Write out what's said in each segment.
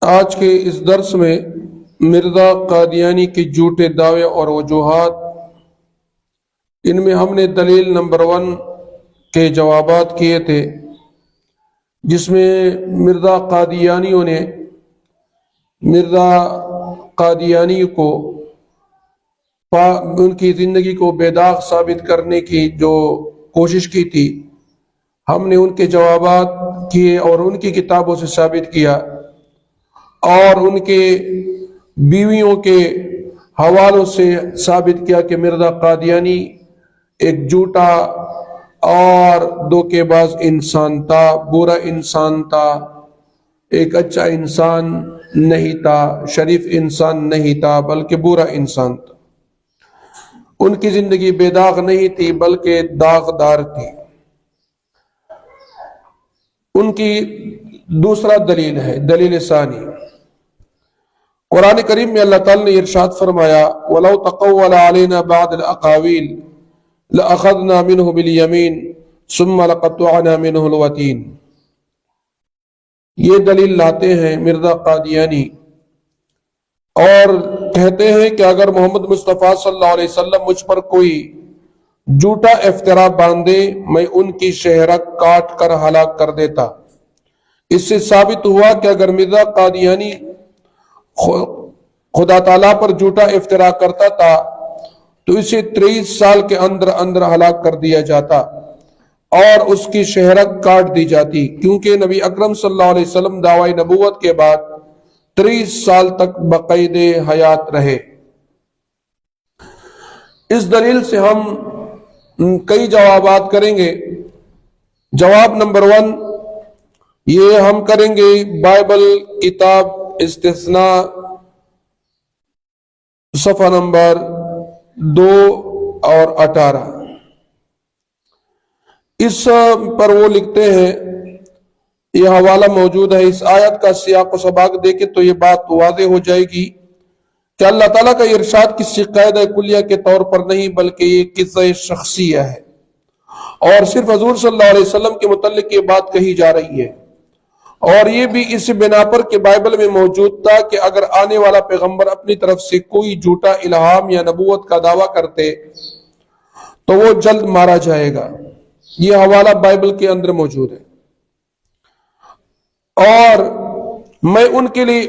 آج کے اس درس میں مرزا قادیانی کے جھوٹے دعوے اور وجوہات، ان میں ہم نے دلیل نمبر 1 کے جوابات کیے تھے، جس میں مرزا قادیانیوں نے مرزا قادیانی کو ان کی زندگی کو بے داغ ثابت کرنے کی جو کوشش کی تھی، ہم نے ان کے جوابات کیے اور ان کی کتابوں سے ثابت کیا، اور ان کے بیویوں کے حوالوں سے ثابت کیا کہ مرزا قادیانی ایک جھوٹا اور دھوکے باز انسان تھا، برا انسان تھا، ایک اچھا انسان نہیں تھا، شریف انسان نہیں تھا، بلکہ برا انسان تھا۔ ان کی زندگی بے داغ نہیں تھی بلکہ داغدار تھی۔ ان کی دوسرا دلیل ہے، دلیل ثانی، قرآن کریم میں اللہ تعالی نے ارشاد فرمایا وَلَوْ تَقَوَّلَ عَلَيْنَا بَعْضَ الْأَقَاوِيلِ لَأَخَذْنَا مِنْهُ بِالْيَمِينِ ثُمَّ لَقَطَّعْنَا مِنْهُ الْوَتِينَ۔ یہ دلیل لاتے ہیں مرزا قادیانی اور کہتے ہیں کہ اگر محمد مصطفیٰ صلی اللہ علیہ وسلم مجھ پر کوئی جھوٹا افترا باندھے، میں ان کی شہرک کاٹ کر ہلاک کر دیتا۔ اس سے ثابت ہوا کہ اگر مرزا قادیانی خدا تعالیٰ پر جھوٹا افترا کرتا تھا تو اسے 23 سال کے اندر اندر ہلاک کر دیا جاتا اور اس کی شہرت کاٹ دی جاتی، کیونکہ نبی اکرم صلی اللہ علیہ وسلم دعوی نبوت کے بعد 23 سال تک بقید حیات رہے۔ اس دلیل سے ہم کئی جوابات کریں گے۔ جواب نمبر 1 یہ ہم کریں گے بائبل کتاب استثناء صفحہ نمبر 2 اور 18۔ اس پر وہ لکھتے ہیں، یہ حوالہ موجود ہے، اس آیت کا سیاق و سباق دیکھیں تو یہ بات واضح ہو جائے گی کہ اللہ تعالیٰ کا ارشاد کسی قاعدہ کلیہ کے طور پر نہیں بلکہ یہ قصہ شخصیہ ہے، اور صرف حضور صلی اللہ علیہ وسلم کے متعلق یہ بات کہی جا رہی ہے، اور یہ بھی اس بنا پر کہ بائبل میں موجود تھا کہ اگر آنے والا پیغمبر اپنی طرف سے کوئی جھوٹا الہام یا نبوت کا دعویٰ کرتے تو وہ جلد مارا جائے گا۔ یہ حوالہ بائبل کے اندر موجود ہے، اور میں ان کے لیے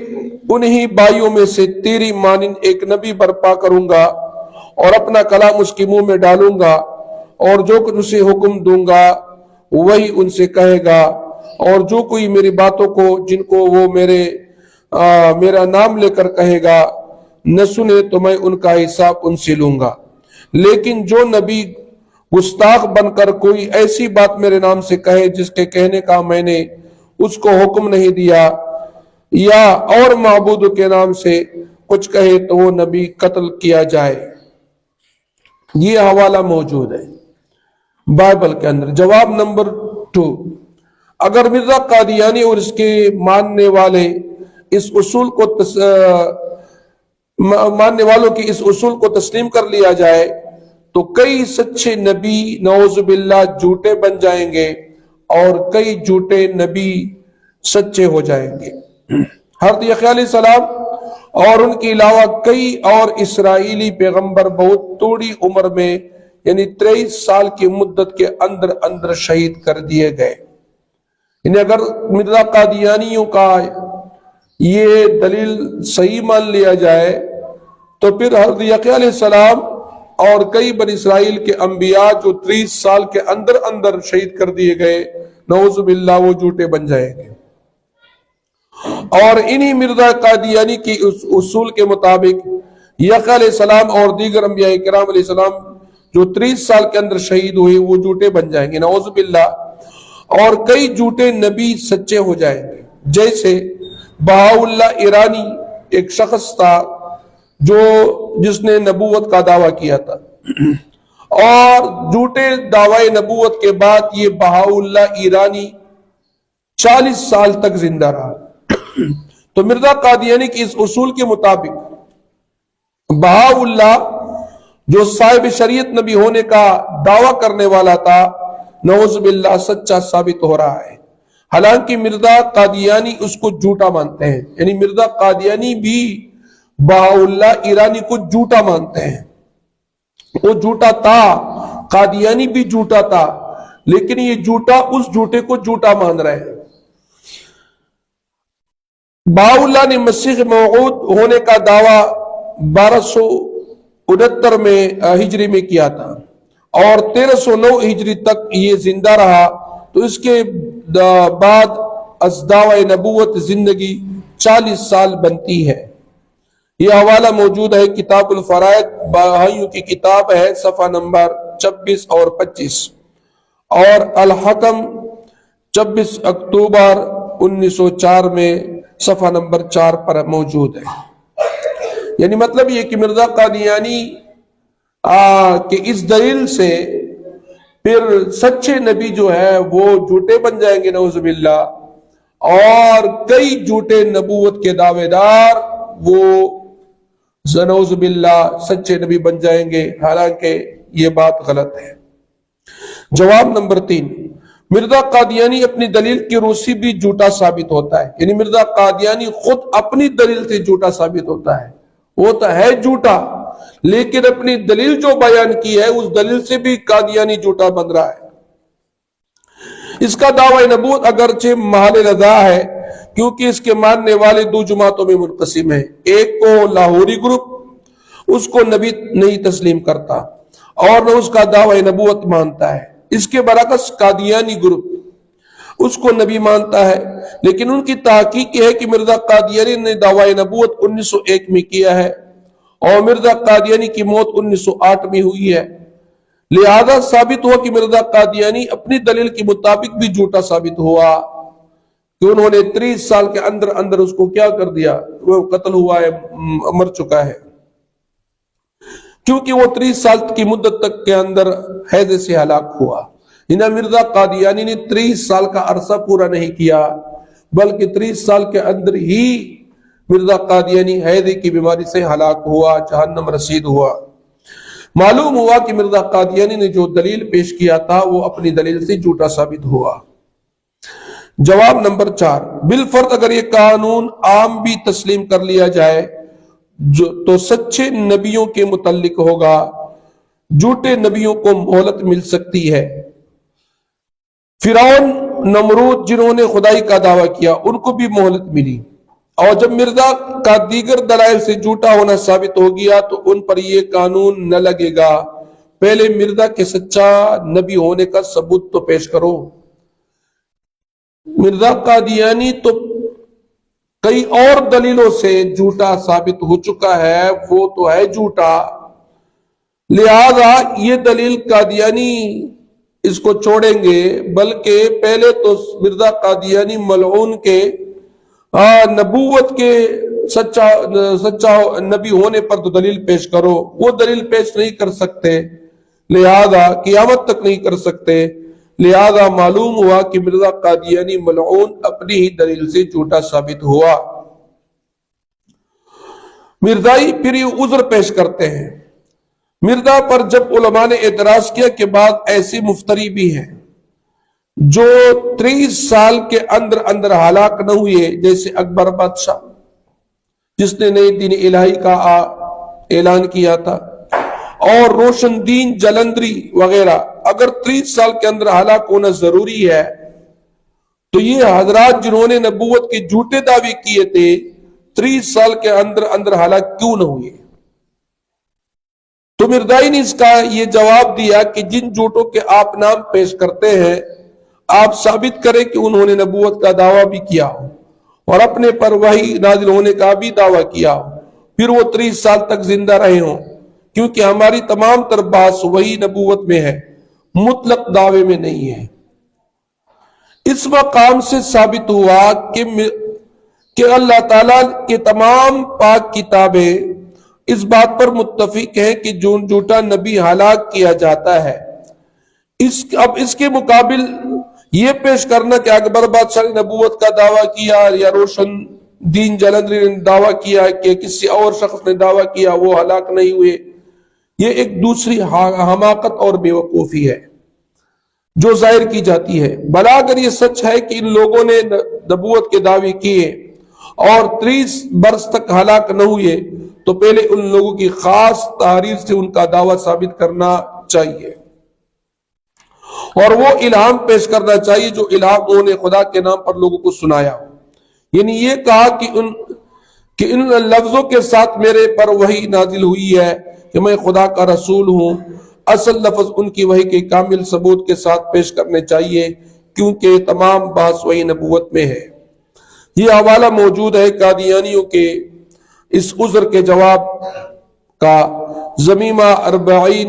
انہی بھائیوں میں سے تیری مانند ایک نبی برپا کروں گا اور اپنا کلام اس کے منہ میں ڈالوں گا، اور جو کچھ اسے حکم دوں گا وہی ان سے کہے گا، اور جو کوئی میری باتوں کو جن کو وہ میرا نام لے کر کہے گا نہ سنے تو میں ان کا حساب ان سے لوں گا۔ لیکن جو نبی گستاخ بن کر کوئی ایسی بات میرے نام سے کہے جس کے کہنے کا میں نے اس کو حکم نہیں دیا، یا اور معبود کے نام سے کچھ کہے تو وہ نبی قتل کیا جائے۔ یہ حوالہ موجود ہے بائبل کے اندر۔ جواب نمبر 2، اگر مرزا قادیانی اور اس کے ماننے والے اس اصول کو تسلیم کر لیا جائے تو کئی سچے نبی نعوذ باللہ جھوٹے بن جائیں گے اور کئی جھوٹے نبی سچے ہو جائیں گے۔ حضرت یحییٰ علیہ السلام اور ان کے علاوہ کئی اور اسرائیلی پیغمبر بہت تھوڑی عمر میں یعنی 23 سال کی مدت کے اندر اندر شہید کر دیے گئے۔ یعنی اگر مرزا قادیانیوں کا یہ دلیل صحیح مان لیا جائے تو پھر حضرت یحییٰ علیہ السلام اور کئی بنی اسرائیل کے انبیاء جو 30 سال کے اندر اندر شہید کر دیے گئے، نعوذ باللہ وہ جھوٹے بن جائیں گے۔ اور انہی مرزا قادیانی کی اصول کے مطابق یحییٰ علیہ السلام اور دیگر انبیاء کرام علیہ السلام جو 30 سال کے اندر شہید ہوئے وہ جھوٹے بن جائیں گے، نعوذ باللہ، اور کئی جھوٹے نبی سچے ہو جائیں گے۔ جیسے بہاءاللہ ایرانی ایک شخص تھا جس نے نبوت کا دعویٰ کیا تھا، اور جھوٹے دعوی نبوت کے بعد یہ بہاءاللہ ایرانی 40 سال تک زندہ رہا۔ تو مرزا قادیانی کی اس اصول کے مطابق بہاءاللہ جو صاحب شریعت نبی ہونے کا دعویٰ کرنے والا تھا، نعوذ باللہ سچا ثابت ہو رہا ہے۔ حالانکہ مرزا قادیانی اس کو جھوٹا مانتے ہیں، یعنی مرزا قادیانی بھی بہاءاللہ ایرانی کو جھوٹا مانتے ہیں۔ وہ جھوٹا تھا، قادیانی بھی جھوٹا تھا، لیکن یہ جھوٹا اس جھوٹے کو جھوٹا مان رہے ہیں۔ بہاءاللہ نے مسیح موعود ہونے کا دعویٰ 1269 میں ہجری میں کیا تھا اور 1309 ہجری تک یہ زندہ رہا، تو اس کے بعد از دعوی نبوت زندگی 40 سال بنتی ہے۔ یہ حوالہ موجود ہے کتاب الفرائض، بہائیوں کی کتاب ہے، صفحہ نمبر 26 اور 25، اور الحکم 26 اکتوبر 1904 میں صفحہ نمبر 4 پر موجود ہے۔ یعنی مطلب یہ کہ مرزا قادیانی کہ اس دلیل سے پھر سچے نبی جو ہے وہ جھوٹے بن جائیں گے نعوذ باللہ، اور کئی جھوٹے نبوت کے دعوے دار وہ نعوذ باللہ سچے نبی بن جائیں گے، حالانکہ یہ بات غلط ہے۔ جواب نمبر 3، مرزا قادیانی اپنی دلیل کی روسی بھی جھوٹا ثابت ہوتا ہے، یعنی مرزا قادیانی خود اپنی دلیل سے جھوٹا ثابت ہوتا ہے، وہ تو ہے جھوٹا، لیکن اپنی دلیل جو بیان کی ہے اس دلیل سے بھی قادیانی جھوٹا بن رہا ہے۔ اس کا دعوی نبوت اگرچہ محل رضا ہے، کیونکہ اس کے ماننے والے دو جماعتوں میں منقسم ہیں، ایک کو لاہوری گروپ اس کو نبی نہیں تسلیم کرتا اور نہ اس کا دعوی نبوت مانتا ہے، اس کے برعکس قادیانی گروپ اس کو نبی مانتا ہے، لیکن ان کی تحقیق یہ ہے کہ مرزا قادیانی نے دعوی نبوت 1901 میں کیا ہے اور مرزا قادیانی کی موت 1908 میں ہوئی ہے، لہذا ثابت ہوا کہ مرزا قادیانی اپنی دلیل کے مطابق بھی جھوٹا ثابت ہوا، کہ انہوں نے 30 سال کے اندر اندر اس کو کیا کر دیا، وہ قتل ہوا ہے، مر چکا ہے، کیونکہ وہ 30 سال کی مدت تک کے اندر حیض سے ہلاک ہوا۔ مرزا قادیانی نے 30 سال کا عرصہ پورا نہیں کیا، بلکہ 30 سال کے اندر ہی مرزا قادیانی حیضے کی بیماری سے ہلاک ہوا، جہنم رسید ہوا۔ معلوم ہوا کہ مرزا قادیانی نے جو دلیل پیش کیا تھا وہ اپنی دلیل سے جھوٹا ثابت ہوا۔ جواب نمبر 4، بالفرض اگر یہ قانون عام بھی تسلیم کر لیا جائے تو سچے نبیوں کے متعلق ہوگا، جھوٹے نبیوں کو مہلت مل سکتی ہے۔ فرعون، نمرود جنہوں نے خدائی کا دعویٰ کیا ان کو بھی مہلت ملی، اور جب مرزا کا دیگر دلائل سے جھوٹا ہونا ثابت ہو گیا تو ان پر یہ قانون نہ لگے گا، پہلے مرزا کے سچا نبی ہونے کا ثبوت تو پیش کرو۔ مرزا قادیانی تو کئی اور دلیلوں سے جھوٹا ثابت ہو چکا ہے، وہ تو ہے جھوٹا، لہذا یہ دلیل قادیانی اس کو چھوڑیں گے، بلکہ پہلے تو مرزا قادیانی ملعون کے نبوت کے سچا نبی ہونے پر تو دلیل پیش کرو، وہ دلیل پیش نہیں کر سکتے، لہذا قیامت تک نہیں کر سکتے، لہذا معلوم ہوا کہ مرزا قادیانی ملعون اپنی ہی دلیل سے جھوٹا ثابت ہوا۔ مرزائی پھر یہ عذر پیش کرتے ہیں۔ مرزا پر جب علماء نے اعتراض کیا کہ بعض ایسے مفتری بھی ہیں جو 30 سال کے اندر اندر ہلاک نہ ہوئے، جیسے اکبر بادشاہ جس نے نئے دین الہی کا اعلان کیا تھا، اور روشن دین جلندری وغیرہ، اگر 30 سال کے اندر ہلاک ہونا ضروری ہے تو یہ حضرات جنہوں نے نبوت کے جھوٹے دعوے کیے تھے 30 سال کے اندر اندر ہلاک کیوں نہ ہوئے؟ تو مرزائی نے اس کا یہ جواب دیا کہ جن جھوٹوں کے آپ نام پیش کرتے ہیں آپ ثابت کریں کہ انہوں نے نبوت کا دعویٰ بھی کیا ہو اور اپنے پر وحی نازل ہونے کا بھی دعویٰ کیا ہو، پھر وہ 30 سال تک زندہ رہے ہوں، کیونکہ ہماری تمام تر بحث وحی نبوت میں ہے، مطلق دعوے میں نہیں ہے۔ اس مقام سے ثابت ہوا کہ اللہ تعالیٰ کے تمام پاک کتابیں اس بات پر متفق ہیں کہ جھوٹا نبی ہلاک کیا جاتا ہے۔ اب اس کے مقابل یہ پیش کرنا کہ اکبر بادشاہ نے نبوت کا دعویٰ کیا یا روشن دین جلندری نے دعویٰ کیا کہ کسی اور شخص نے دعویٰ کیا وہ ہلاک نہیں ہوئے، یہ ایک دوسری حماقت اور بے وقوفی ہے۔ جو ظاہر کی جاتی ہے۔ بلا اگر یہ سچ ہے کہ ان لوگوں نے نبوت کے دعوے کیے اور 30 برس تک ہلاک نہ ہوئے تو پہلے ان لوگوں کی خاص تحریر سے ان کا دعویٰ ثابت کرنا چاہیے اور وہ الہام پیش کرنا چاہیے جو الہام انہوں نے خدا کے نام پر لوگوں کو سنایا ہو۔ یعنی یہ کہا کہ ان لفظوں کے ساتھ میرے پر وحی نازل ہوئی ہے کہ میں خدا کا رسول ہوں، اصل لفظ ان کی وحی کے کامل ثبوت کے ساتھ پیش کرنے چاہیے کیونکہ تمام بحث وحی نبوت میں ہے۔ یہ حوالہ موجود ہے قادیانیوں کے اس عذر کے جواب کا، ضمیمہ 40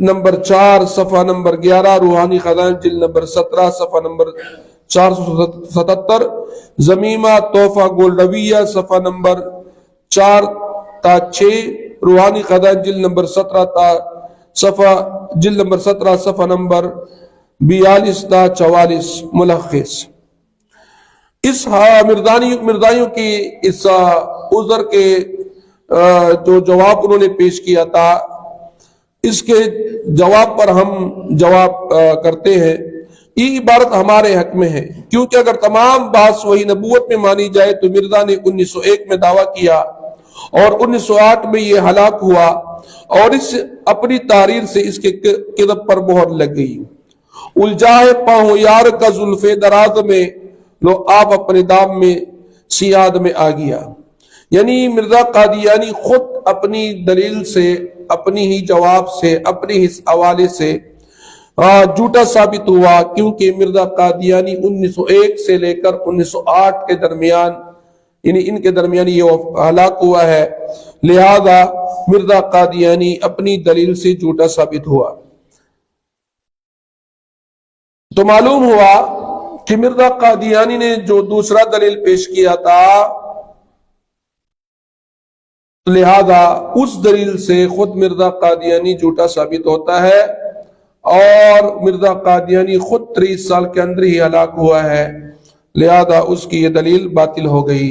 نمبر 4 صفحہ نمبر 11، روحانی خزائن جلد نمبر 17 صفحہ نمبر 477، ضمیمہ تحفہ گولڈویہ صفحہ نمبر 4 تا 6، روحانی خزائن جلد نمبر 17 تا جلد نمبر 17 صفحہ نمبر 42 تا 44 ملخص۔ اس مردائیوں کی اس عذر کے جو جواب انہوں نے پیش کیا تھا، اس کے جواب پر ہم جواب کرتے ہیں۔ یہ عبارت ہمارے حق میں ہے کیونکہ اگر تمام بحث وہی نبوت میں مانی جائے تو مرزا نے 1901 میں دعویٰ کیا اور 1908 میں یہ ہلاک ہوا اور اس اپنی تحریر سے اس کے کذب پر مہر لگ گئی۔ الجھائے پاؤں یار کا زلف دراز میں لو آپ اپنے دام میں سیاد میں آ گیا۔ یعنی مرزا قادیانی خود اپنی دلیل سے، اپنی ہی جواب سے، اپنی ہی حوالے سے جھوٹا ثابت ہوا کیونکہ مرزا قادیانی 1901 سے لے کر 1908 کے درمیان، یعنی ان کے درمیان یہ ہلاک ہوا ہے، لہذا مرزا قادیانی اپنی دلیل سے جھوٹا ثابت ہوا۔ تو معلوم ہوا کہ مرزا قادیانی نے جو دوسرا دلیل پیش کیا تھا، لہذا اس دلیل سے خود مرزا قادیانی جھوٹا ثابت ہوتا ہے اور مرزا قادیانی خود 30 سال کے اندر ہی ہلاک ہوا ہے، لہذا اس کی یہ دلیل باطل ہو گئی۔